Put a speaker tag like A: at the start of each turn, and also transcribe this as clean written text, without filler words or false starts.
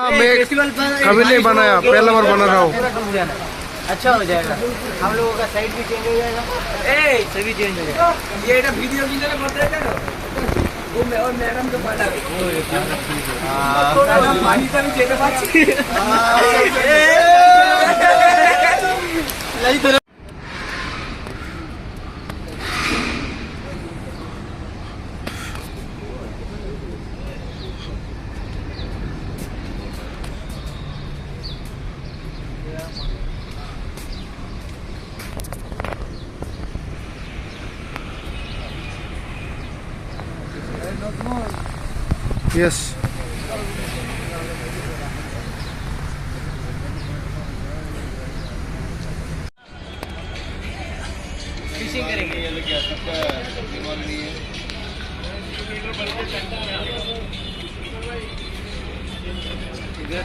A: मैं कभी नहीं बनाया, पहला बार बना रहा हूँ।
B: अच्छा हो जाएगा, हम लोगों का साइड भी चेंज हो जाएगा, सभी चेंज हो जाएगा।
C: ये वीडियो की जगह बताया था ना, वो मैं और मैडम तो बना पानी का भी चेक बात।
A: यस
B: फिशिंग करेंगे।
C: इधर